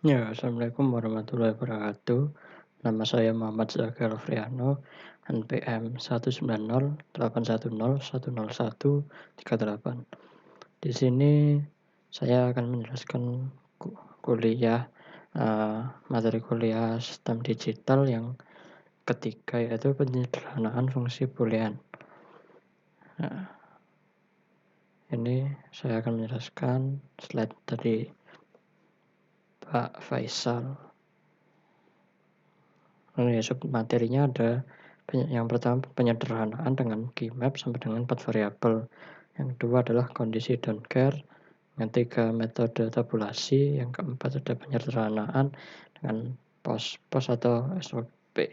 Ya, assalamualaikum warahmatullahi wabarakatuh. Nama saya Muhammad Zakir Friano, NPM 190810138. Di sini saya akan menjelaskan kuliah, materi kuliah sistem digital yang ketiga, yaitu penyederhanaan fungsi boolean. Nah, ini saya akan menjelaskan slide dari Pak Faisal. Ya, materinya ada yang pertama penyederhanaan dengan key map sampai dengan 4 variabel. Yang kedua adalah kondisi don't care. Yang ketiga metode tabulasi. Yang keempat ada penyederhanaan dengan pos atau SOP.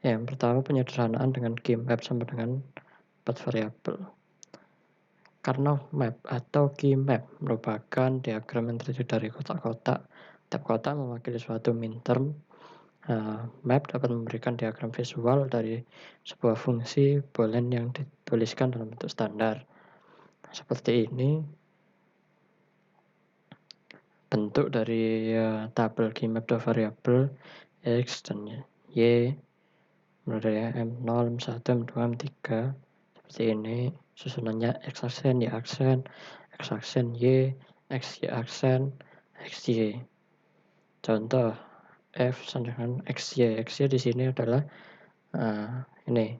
Yang pertama penyederhanaan dengan key map sampai dengan 4 variabel. Karena map atau key map merupakan diagram yang terdiri dari kotak-kotak. Tiap kotak mewakili suatu minterm. Map dapat memberikan diagram visual dari sebuah fungsi boolean yang dituliskan dalam bentuk standar. Seperti ini bentuk dari tabel key map dua variabel X dan Y, mulai dari M0, M1, M2, M3. Seperti ini susunannya X aksen, Y aksen, X aksen, Y, X, Y aksen, XY. Contoh F sama dengan XY. XY di sini adalah ini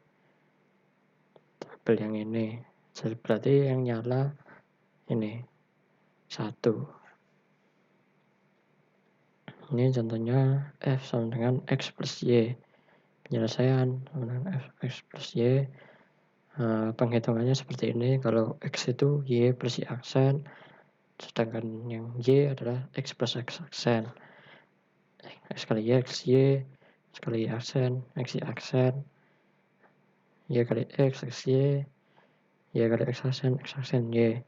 tabel yang ini. Jadi berarti yang nyala ini 1. Ini contohnya F sama dengan X plus Y. Penyelesaian sama dengan X plus Y. Penghitungannya seperti ini. Kalau X itu Y plus Y aksen, sedangkan yang Y adalah X plus X aksen. X kali Y, X Y, X kali Y aksen, X Y aksen, Y kali X, X Y, Y kali X aksen Y.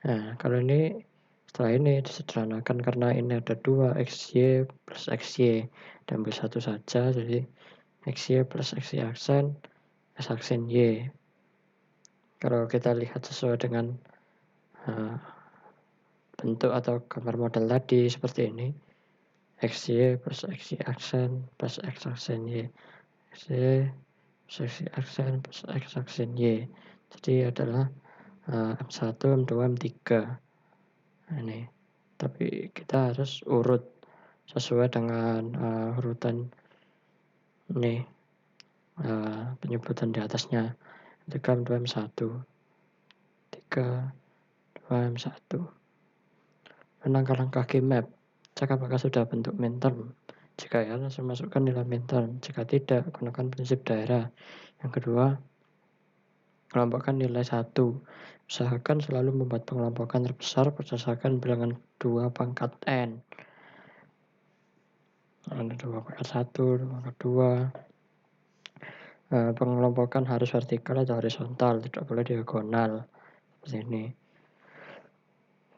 Nah, kalau ini setelah ini disederhanakan karena ini ada 2 XY plus XY, diambil satu saja, jadi XY plus XY aksen, X aksen Y. Kalau kita lihat sesuai dengan bentuk atau gambar model tadi seperti ini, XY plus XY aksen plus X aksen Y, XY plus XY aksen plus X aksen Y. Jadi adalah M1, M2, M3. Ini, tapi kita harus urut sesuai dengan urutan ini, penyebutan di atasnya. 3, M2, M1, 3, 2, M1. Langkah-langkah key map. Cek apakah sudah bentuk minterm. Jika ya, langsung masukkan nilai minterm. Jika tidak, gunakan prinsip daerah. Yang kedua, kelompokkan nilai 1. Usahakan selalu membuat pengelompokan terbesar berdasarkan bilangan 2 pangkat N. Ada 2 pangkat 1, 2 pangkat 2. Pengelompokan harus vertikal atau horizontal, tidak boleh diagonal. Seperti ini.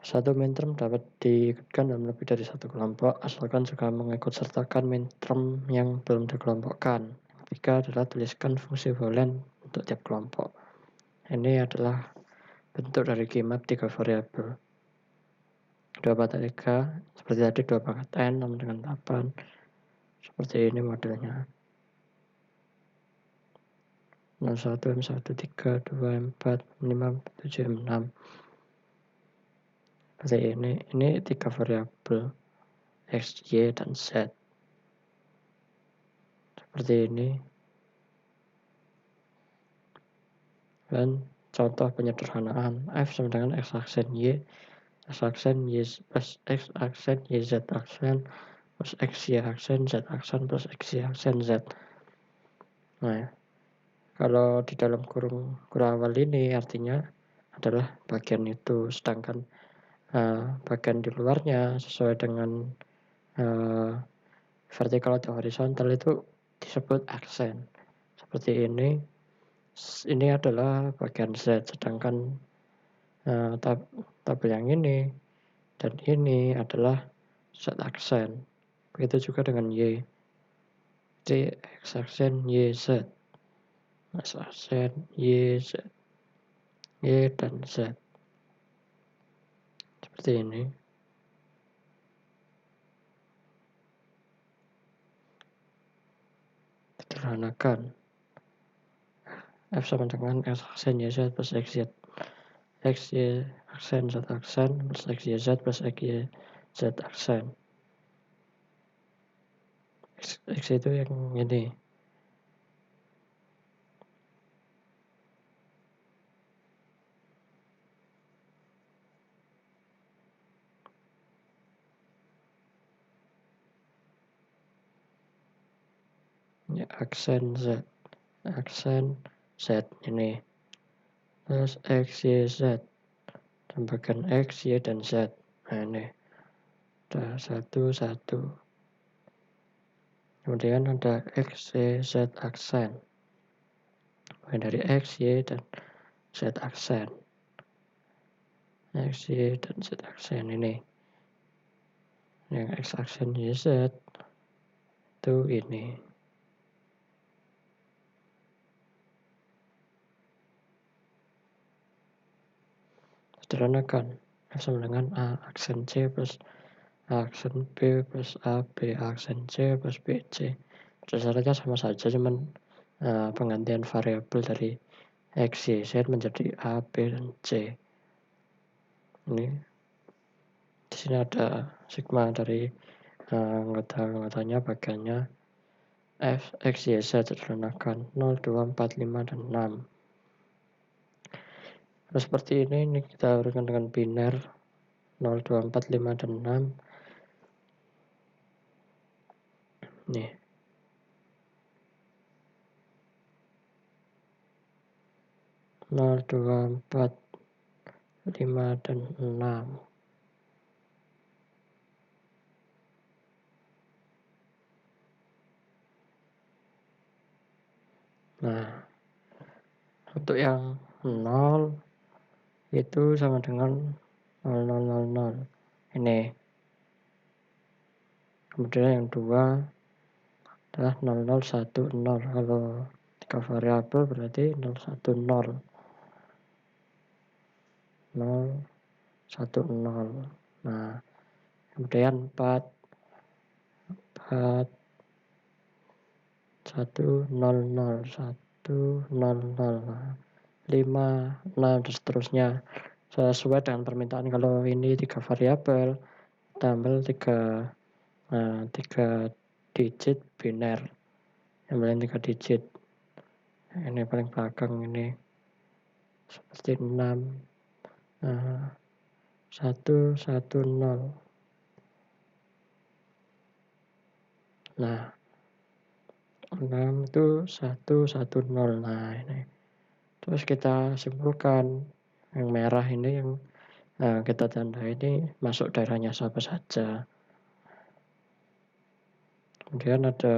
Satu minterm dapat diikutkan dalam lebih dari satu kelompok, asalkan juga mengikut sertakan minterm yang belum dikelompokkan. Yang ketiga adalah tuliskan fungsi boolean untuk tiap kelompok. Ini adalah bentuk dari key map 3 variabel. 2 pangkat 3, seperti tadi 2 pangkat N sama dengan 8. Seperti ini modelnya. 01, M1, 3, 2, M4, 5, 7, M6. Seperti ini 3 variabel X, Y, dan Z. Seperti ini. Dan contoh penyederhanaan F sama dengan X aksen Y, X aksen Y plus X aksen Y, Z aksen plus X, Y aksen, Z aksen plus X, Y aksen, Z. Nah, kalau di dalam kurung awal ini artinya adalah bagian itu, sedangkan bagian di luarnya sesuai dengan vertikal atau horizontal itu disebut aksen. Seperti ini adalah bagian Z, sedangkan tabel yang ini dan ini adalah Z aksen. Begitu juga dengan Y. Jadi X aksen Y, Z, X aksen Y, Z, Y, dan Z. Seperti ini. sederhanakan. F sama dengan X aksen YZ plus XY. XY aksen Z aksen plus XYZ plus XY Z aksen. X itu yang ini. Ini aksen Z ini. Terus XYZ. Tambahkan X, Y, dan Z. Nah ini. Ada 1, 1. Kemudian ada X, Y, Z aksen. Dari X, Y, dan Z aksen. X, Y, dan Z aksen ini. Yang X aksen YZ itu ini. Sederhanakan. F sama dengan A aksen C plus A aksen B plus A, B aksen C plus BC. Dasarnya sama saja, cuman penggantian variabel dari X, Y, Z menjadi A, B, dan C. Ini di sini ada sigma dari anggota-anggotanya, bagiannya F, X, Y, Z sederhanakan 0, 2, 4, 5, dan 6. Nah, seperti ini kita urutkan dengan biner 0, 2, 4, 5, dan 6. Nih. 0, 2, 4, 5, dan 6. Nah, untuk yang 0 itu sama dengan 0000. Ini. Kemudian yang 2 adalah 0010. Kalau 3 variabel berarti 010. 010. Nah, kemudian 4 100 100. Nah, 5 6 dan seterusnya sesuai dengan permintaan. Kalau ini 3 variabel, tambah 3 digit biner, yang paling 3 digit. Ini paling belakang ini seperti 6 110. Nah, 6 itu 110. Nah, ini. Terus kita simpulkan. Yang merah ini yang kita tanda ini masuk daerahnya siapa saja. Kemudian ada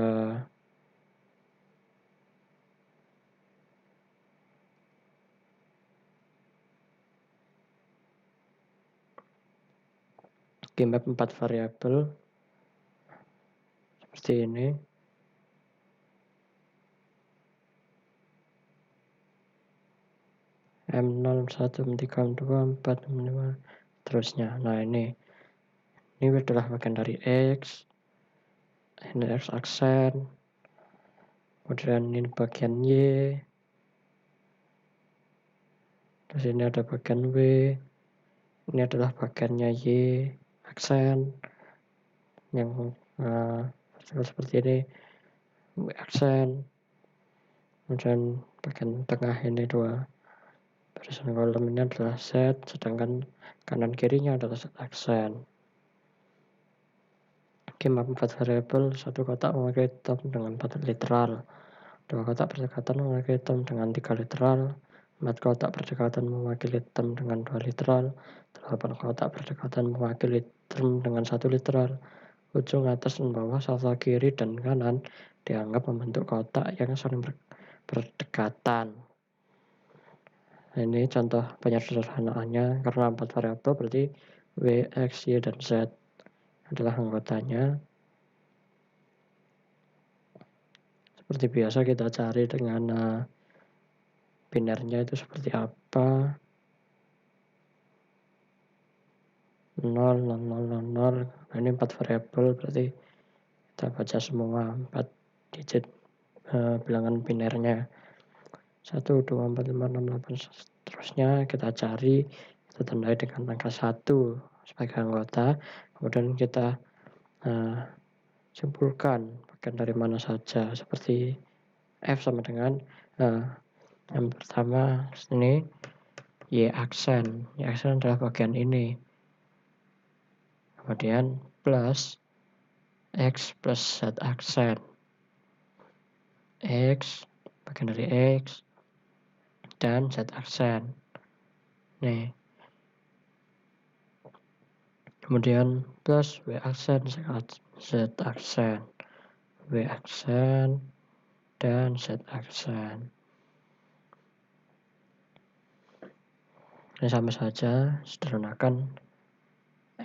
map 4 variabel seperti ini. M0, M1, M3, M2, M4, M5, terusnya. Nah, ini adalah bagian dari X. Ini X aksen. Kemudian ini bagian Y. Terus ini ada bagian W. Ini adalah bagiannya Y aksen. Yang seperti ini. W aksen. Kemudian bagian tengah ini 2 barisan kolom ini adalah Z, sedangkan kanan kirinya adalah Z aksen. Map 4 variabel, satu kotak memakai term dengan 4 literal, 2 kotak berdekatan memakai term dengan 3 literal, 4 kotak berdekatan mewakili term dengan 2 literal, 8 kotak berdekatan mewakili term dengan 1 literal. Ujung atas dan bawah serta kiri dan kanan dianggap membentuk kotak yang saling berdekatan. Ini contoh penyederhanaannya, karena 4 variabel berarti W, X, Y, dan Z adalah anggotanya. Seperti biasa kita cari dengan binernya itu seperti apa. 0, 0, 0, 0. Ini 4 variabel berarti kita baca semua 4 digit bilangan binernya 1, 2, 4, 5, 6, 8, seterusnya kita cari, kita tandai dengan angka 1 sebagai anggota, kemudian kita simpulkan bagian dari mana saja, seperti F sama dengan yang pertama ini Y aksen adalah bagian ini, kemudian plus X plus Z aksen, X bagian dari X dan Z aksen nih, kemudian plus W aksen Z aksen, W aksen dan Z aksen. Ini sama saja, sederhanakan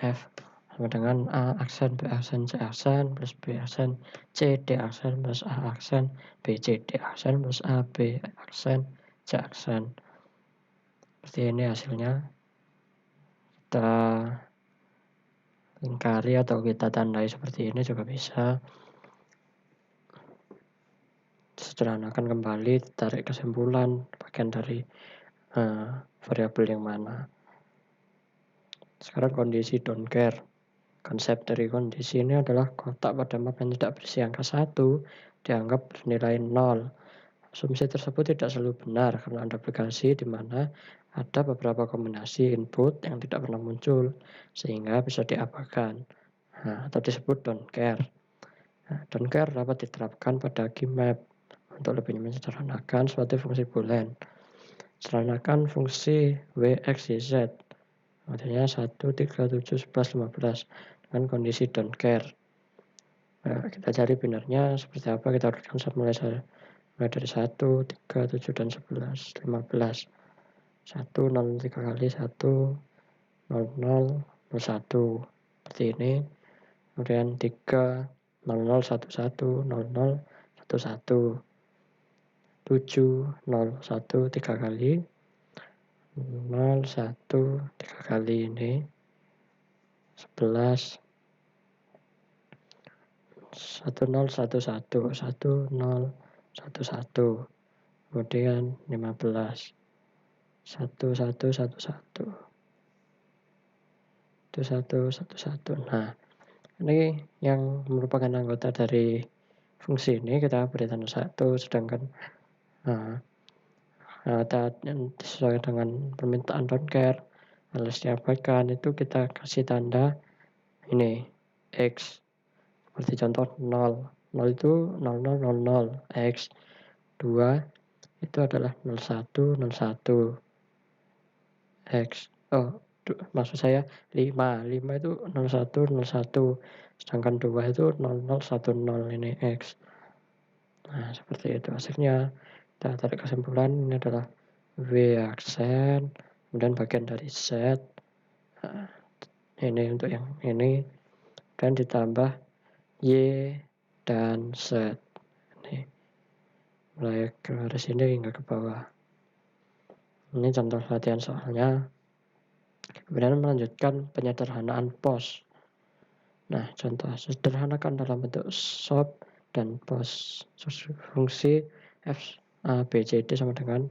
F sama dengan A aksen, B aksen, C aksen, plus B aksen, C, D aksen, plus A aksen, B, C, D aksen, plus A, B aksen, C aksen. Seperti ini hasilnya. Kita lingkari atau kita tandai seperti ini juga bisa. Sederhanakan kembali, tarik kesimpulan bagian dari variabel yang mana. Sekarang kondisi don't care. Konsep dari kondisi ini adalah kotak pada map yang tidak berisi angka 1 dianggap bernilai 0. Asumsi tersebut tidak selalu benar karena ada aplikasi di mana ada beberapa kombinasi input yang tidak pernah muncul sehingga bisa diabaikan atau disebut don't care. Don't care dapat diterapkan pada Gmap untuk lebih menyederhanakan suatu fungsi boolean. Sederhanakan fungsi W, X, Y, Z. Artinya 1, 3, 7, 11, 15 dengan kondisi don't care. Kita cari binernya seperti apa, kita urutkan mulai dari 1, 3, 7, dan 11, 15. 1, 0, 3 kali, 1, 0, 0, 0, 1. Seperti ini. Kemudian 3, 0, 0, 1, 1, 0, 0, 1, 1. 7, 0, 1, 3 kali. 0, 1, 3 kali ini. 11, 1, 0, 1, 1, 1, 0, 1, 1. Kemudian 15. 1, 1, 1, 1. 1, 1, 1, 1. Nah, ini yang merupakan anggota dari fungsi ini kita beri tanda 1, sedangkan sesuai dengan permintaan don't care alias diabaikan itu kita kasih tanda ini X, seperti contoh 0. 0 itu 0, 0, 0, 0. X 2 itu adalah 01, 01. X, maksud saya 5 itu 01, 01. Sedangkan 2 itu 00, 10 ini X. Nah, seperti itu hasilnya. Kita tarik kesimpulan ini adalah W aksen, kemudian bagian dari Z. Ini untuk yang ini, dan ditambah Y dan Z. Ini mulai ke garis ini hingga ke bawah. Ini contoh latihan soalnya. Kemudian melanjutkan penyederhanaan pos. Nah, contoh sederhanakan dalam bentuk SOP dan pos. Fungsi F, A, B, C, D sama dengan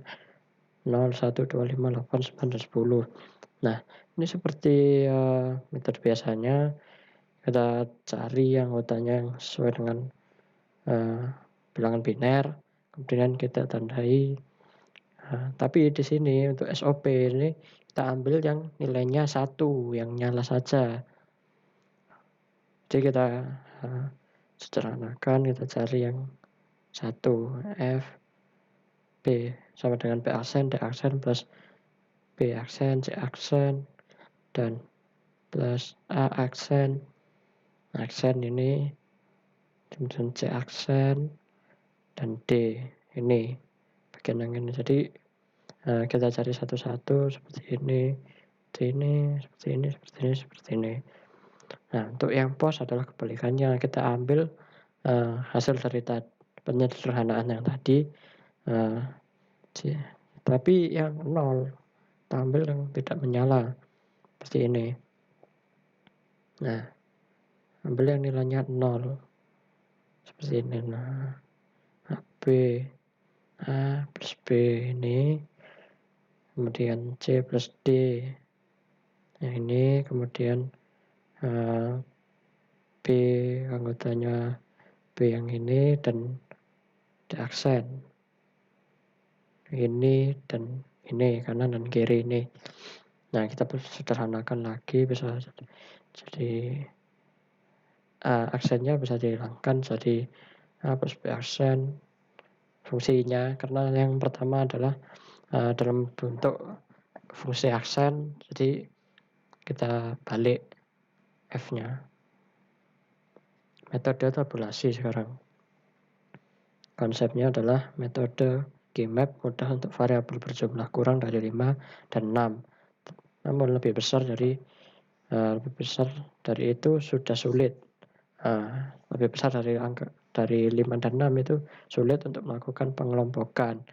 0, 1, 2, 5, 8, 9, dan 10. Nah, ini seperti metode biasanya, kita cari anggotanya yang sesuai dengan bilangan biner, kemudian kita tandai. Tapi di sini untuk SOP ini kita ambil yang nilainya 1, yang nyala saja. Jadi kita sederhanakan, kita cari yang 1, F, B sama dengan B aksen, D aksen, plus B aksen, C aksen, dan plus A aksen, aksen ini, kemudian C aksen, dan D ini, bagian yang ini. Jadi kita cari satu-satu seperti ini, seperti ini, seperti ini, seperti ini, seperti ini. Nah, untuk yang pos adalah kebalikannya, kita ambil hasil dari penyederhanaan yang tadi, tapi yang 0, kita ambil yang tidak menyala, seperti ini. Nah, ambil yang nilainya 0, seperti ini. Nah, A plus B ini, kemudian C plus D. Nah, ini kemudian B anggotanya B yang ini dan diaksen. Ini dan ini, kanan dan kiri ini. Nah, kita sederhanakan lagi, bisa jadi aksennya bisa dihilangkan jadi A plus B aksen. Fungsinya, karena yang pertama adalah dalam bentuk fungsi aksen, jadi kita balik F-nya. Metode tabulasi sekarang. Konsepnya adalah metode Gmap mudah untuk variabel berjumlah kurang dari 5 dan 6. Namun lebih besar dari itu sudah sulit. Lebih besar dari 5 dan 6 itu sulit untuk melakukan pengelompokan.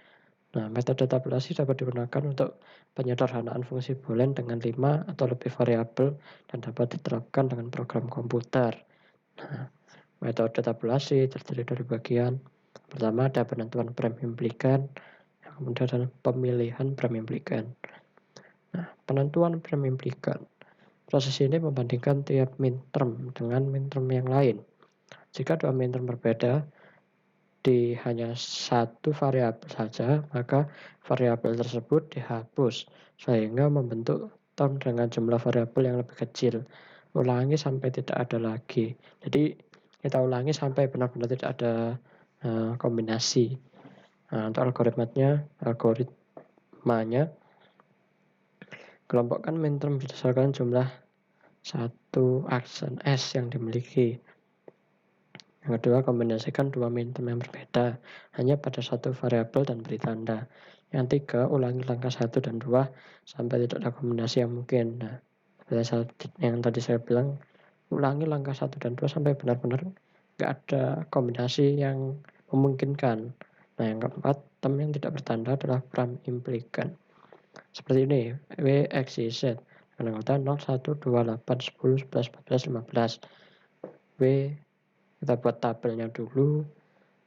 Nah, metode tabulasi dapat digunakan untuk penyederhanaan fungsi boolean dengan 5 atau lebih variabel dan dapat diterapkan dengan program komputer. Nah, metode tabulasi terdiri dari bagian pertama ada penentuan prime implikan, yang kemudian adalah pemilihan prime implikan. Nah, penentuan prime implikan. Proses ini membandingkan tiap minterm dengan minterm yang lain. Jika dua minterm berbeda di hanya satu variabel saja, maka variabel tersebut dihapus sehingga membentuk term dengan jumlah variabel yang lebih kecil. Ulangi sampai tidak ada lagi. Jadi kita ulangi sampai benar-benar tidak ada kombinasi. Nah, untuk algoritmanya kelompokkan minterm berdasarkan jumlah satu aksen S yang dimiliki. Yang kedua, kombinasikan dua minterm yang berbeda hanya pada satu variabel dan beri tanda. Yang tiga, ulangi langkah 1 dan 2 sampai tidak ada kombinasi yang mungkin. Nah, yang tadi saya bilang, ulangi langkah 1 dan 2 sampai benar-benar nggak ada kombinasi yang memungkinkan. Nah, yang keempat, term yang tidak bertanda adalah prime implikan. Seperti ini, W, X, Y, Z. Dengan anggota 0, 1, 2, 8, 10, 11, 14, 15. W, kita buat tabelnya dulu,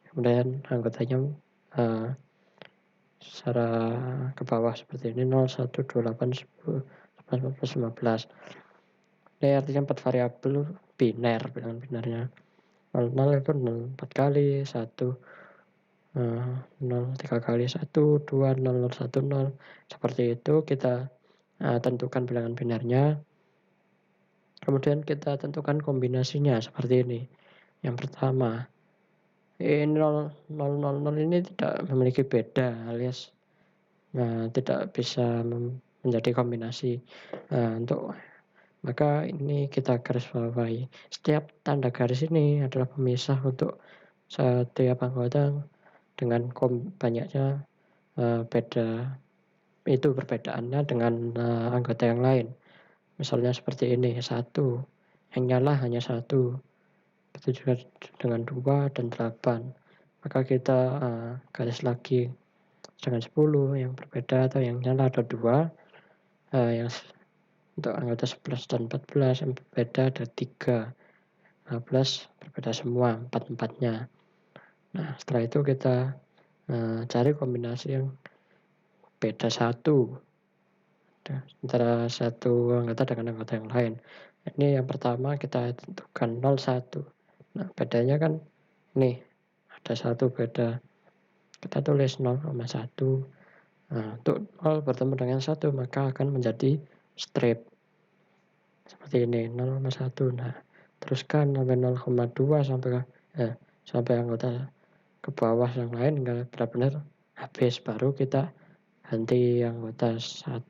kemudian anggotanya secara ke bawah seperti ini, 0, 1, 2, 8, 10, 11, 14, 15. Ini artinya 4 variabel biner, bilangan binarnya. 0, 0 itu 0 4 kali, 1 0 3 kali, 1 2 0 0 1 0. Seperti itu kita tentukan bilangan binarnya. Kemudian kita tentukan kombinasinya seperti ini. Yang pertama, 0 0 0 0 ini tidak memiliki beda, alias tidak bisa menjadi kombinasi. Maka ini kita garis bawahi. Setiap tanda garis ini adalah pemisah untuk setiap anggota dengan banyaknya beda. Itu perbedaannya dengan anggota yang lain. Misalnya seperti ini, 1. Yang nyala hanya 1. Itu juga dengan 2 dan 8. Maka kita garis lagi dengan 10 yang berbeda atau yang nyala ada 2. Yang untuk anggota 11 dan 14 yang berbeda ada 3. 15 berbeda semua, 4-4-nya. Nah, setelah itu kita cari kombinasi yang beda 1 antara satu anggota dengan anggota yang lain. Ini yang pertama kita tentukan 0, 1. Nah, bedanya kan nih, ada 1 beda. Kita tulis 0,1. Nah, untuk 0 bertemu dengan 1 maka akan menjadi strip. Seperti ini, 0,1. Nah, teruskan sampai 0,2 sampai anggota ke bawah yang lain hingga benar-benar habis, baru kita ganti anggota 1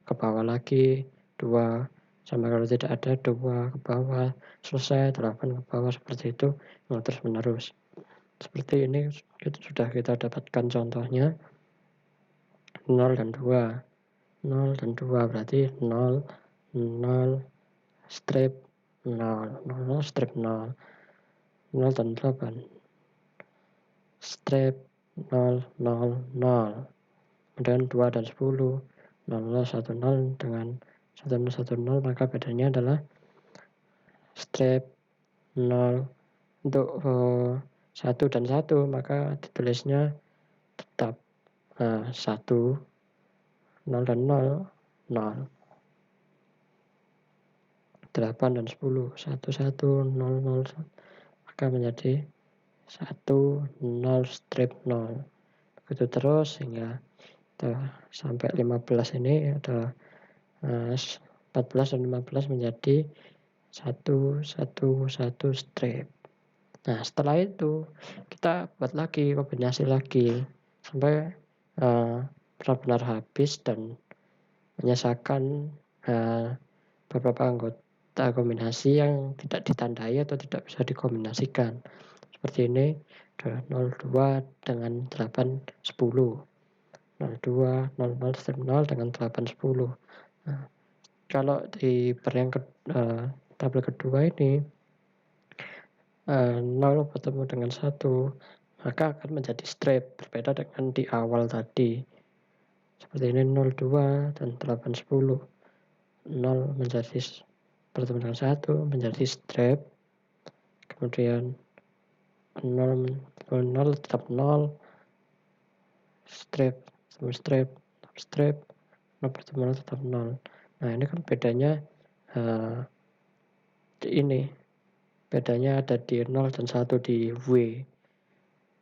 ke bawah lagi, 2 sampai kalau tidak ada 2 ke bawah, selesai 8 ke bawah, seperti itu terus menerus. Seperti ini sudah kita dapatkan contohnya 0 dan 2. 0 dan 2 berarti 0 0 strip 0 0 strip 0 0 dan 8 strip 0 0 0. Kemudian 2 dan 10 0 0 1 0 dengan 1 0 1 0, maka bedanya adalah strip 0. Untuk 1 dan 1, maka ditulisnya tetap 1, 0 dan 0, 0. 8 dan 10, 1, 1, 0, 0, maka menjadi 1, 0, strip 0. Begitu terus hingga sampai 15 ini ada 14 dan 15 menjadi 1, 1, 1 strip. Nah, setelah itu kita buat lagi, kombinasi lagi sampai benar-benar habis dan menyisakan beberapa anggota kombinasi yang tidak ditandai atau tidak bisa dikombinasikan. Seperti ini, ada 02 dengan 8, 10. 02, 00, strip 0 dengan 8, 10. Nah, kalau di tabel kedua ini 0 bertemu dengan 1, maka akan menjadi strip, berbeda dengan di awal tadi. Seperti ini 02 dan 8, 10. 0 menjadi bertemu dengan 1 menjadi strip, kemudian 0 tetap 0, strip, strip, strip, 0 bertemu 0 tetap 0. Nah, ini kan bedanya ini, bedanya ada di 0 dan 1 di W.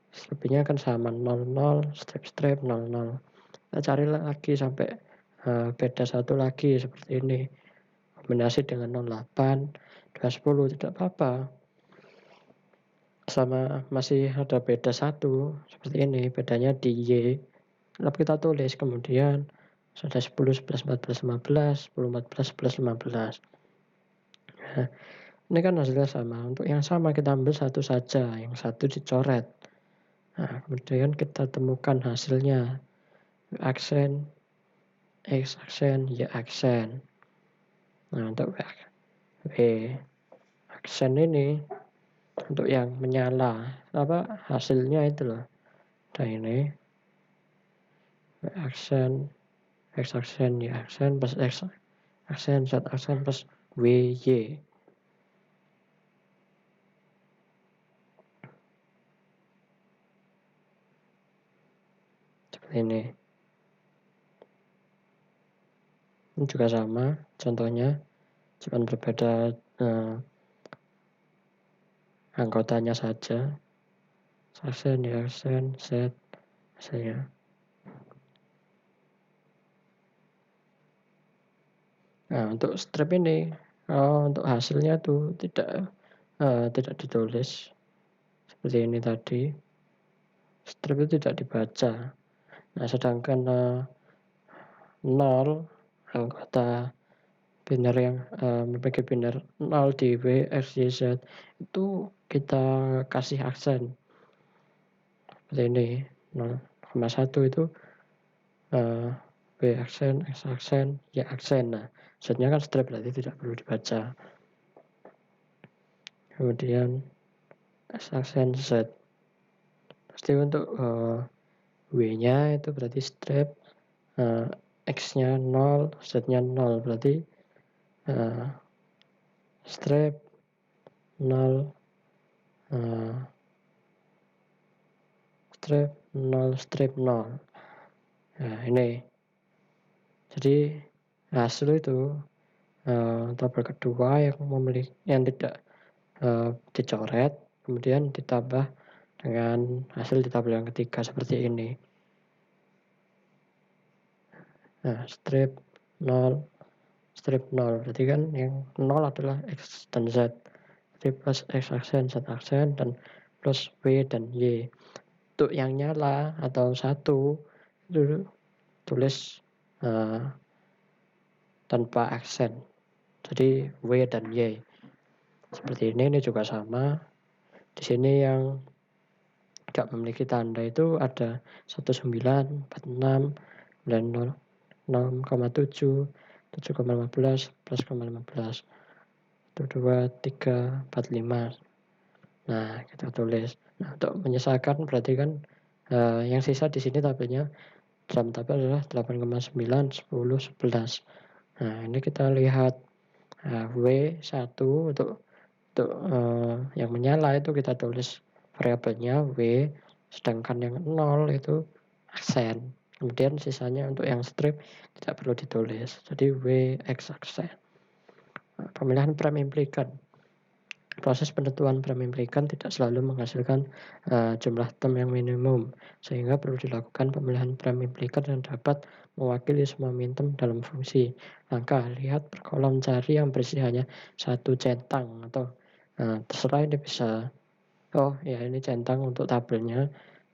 Stripnya kan sama 00, strip 00. Kita cari lagi sampai beda 1 lagi seperti ini. Kombinasi dengan 08, 210 tidak apa-apa. Sama masih ada beda 1 seperti ini, bedanya di Y. Lalu kita tulis kemudian ada 10, 11, 14, 15, 10, 14, 11, 15. Nah, ini kan hasilnya sama. Untuk yang sama kita ambil satu saja, yang satu dicoret. Nah, kemudian kita temukan hasilnya. Aksen, X aksen, Y aksen. Nah, untuk W aksen ini, untuk yang menyala, hasilnya itu loh. Nah, ini W aksen, X aksen, Y aksen, plus X aksen, Z aksen, plus WY. Seperti ini. Ini juga sama contohnya, cuma berbeda anggotanya saja. Aksen, Y aksen, Z hasilnya. Nah, untuk strip ini, untuk hasilnya tuh tidak ditulis seperti ini tadi. Strip itu tidak dibaca. Nah, sedangkan 0 anggota biner yang memiliki biner 0 di W, X, Y, Z itu kita kasih aksen seperti ini. 0,1 itu W aksen, X aksen, Y aksen. Nah, Z-nya kan strip berarti tidak perlu dibaca. Kemudian X aksen Z. Pasti untuk W-nya itu berarti strip, X-nya 0, Z-nya 0, berarti strip 0, strip 0, strip 0. Nah, ini. Jadi hasil itu tabel kedua yang tidak dicoret, kemudian ditambah dengan hasil di tabel yang ketiga seperti ini. Nah, strip 0, strip 0, berarti kan yang 0 adalah X dan Z. Jadi plus X aksen, Z aksen, dan plus W dan Y. Untuk yang nyala atau 1, itu tulis tanpa aksen. Jadi W dan Y. Seperti ini juga sama. Di sini yang tidak memiliki tanda itu ada 19, 46, 90, 6,7, 7,15, 11,15, 2, 3, 4, 5. Nah, kita tulis. Nah, untuk menyesalkan berarti kan yang sisa di sini tabelnya, dalam tabel adalah 8,9, 10, 11. Nah, ini kita lihat W1 untuk yang menyala itu kita tulis variabelnya W, sedangkan yang 0 itu aksen. Kemudian sisanya untuk yang strip tidak perlu ditulis. Jadi W, X aksen. Nah, pemilihan prime implikan. Proses penentuan prime implikan tidak selalu menghasilkan jumlah term yang minimum, sehingga perlu dilakukan pemilihan prime implikan yang dapat mewakili semua minterm dalam fungsi. Langkah, lihat per kolom cari yang berisi hanya satu centang atau terserah ini bisa. Oh ya, ini centang untuk tabelnya,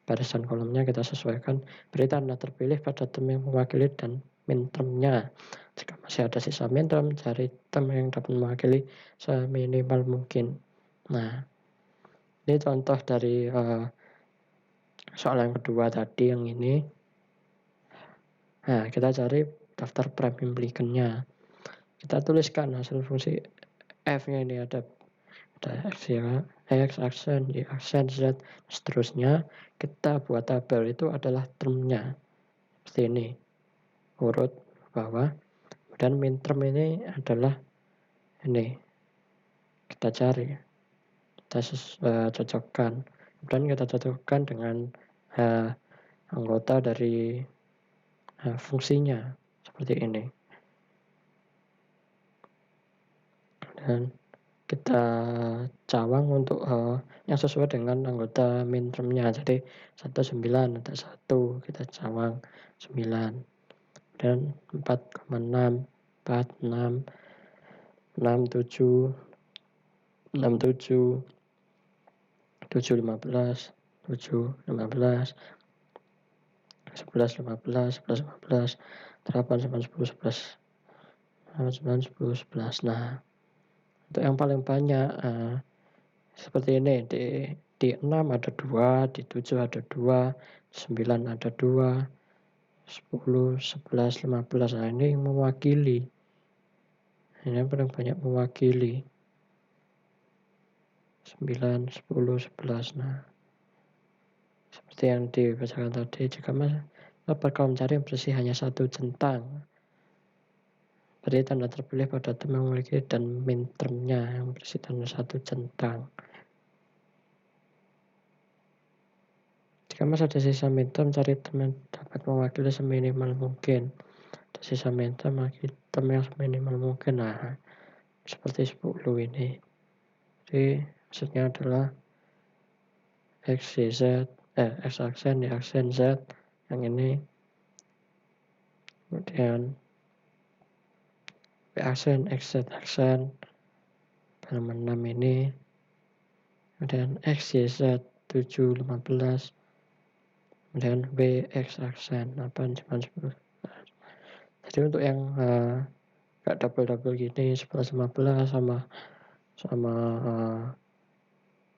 barisan kolomnya kita sesuaikan. Beri tanda terpilih pada term yang mewakili dan mintermnya. Jika masih ada sisa minterm, cari term yang dapat mewakili seminimal mungkin. Nah, ini contoh dari soal yang kedua tadi yang ini. Nah, kita cari daftar prime implikannya. Kita tuliskan hasil fungsi f-nya ini ada X ya, X aksen, Y aksen, Z, seterusnya. Kita buat tabel itu adalah termnya. Seperti ini. Urut bawah. Dan minterm ini adalah ini. Kita cari. Kita cocokkan. Dan kita cocokkan dengan anggota dari fungsinya. Seperti ini. Dan kita cawang untuk yang sesuai dengan anggota mintermnya. Jadi 19 ada 1, kita cawang 9. Dan 4,6, 4, 6, 6, 7, 6, 7, 7, 15, 7, 15, 11, 15, 11, 15, 8, 9, 10, 11, 9, 10, 11. Nah, untuk yang paling banyak seperti ini, di 6 ada 2, di 7 ada 2, 9 ada 2, 10, 11, 15. Nah, ini yang mewakili. Ini yang paling banyak mewakili. 9, 10, 11. Nah, seperti yang dibacakan tadi, jika kolom cari yang bersih hanya satu centang, beri tanda terpilih pada term yang memiliki dan mintermnya yang berisi tanda satu centang. Jika masih ada sisa minterm, cari term yang dapat mewakili seminimal mungkin. Ada sisa minterm, term yang seminimal mungkin. Nah, seperti 10 ini. Jadi maksudnya adalah X, Y, Z, X aksen, Y aksen, Z. Yang ini. Kemudian W aksen, X, Z aksen. Halaman 6 ini. Kemudian X, Y, Z, 7, 15. Kemudian W, X aksen, 8, 9, 10. Jadi untuk yang gak double-double gini, 11, 15 sama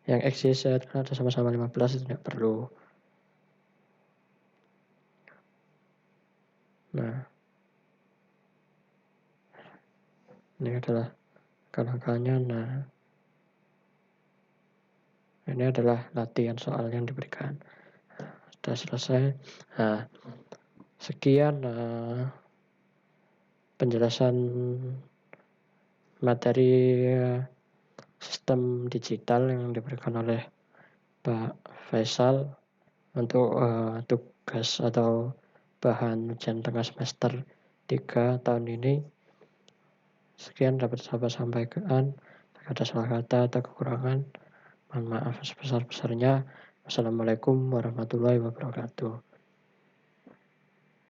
yang X, Y, Z kan ada sama-sama 15 itu tidak perlu. Nah, ini adalah angka-angkanya. Nah, ini adalah latihan soal yang diberikan. Sudah selesai. Nah, sekian penjelasan materi sistem digital yang diberikan oleh Pak Faisal untuk tugas atau bahan ujian tengah semester 3 tahun ini. Sekian dapat saya sampaikan. Jika ada salah kata atau kekurangan, mohon maaf sebesar-besarnya. Wassalamualaikum warahmatullahi wabarakatuh.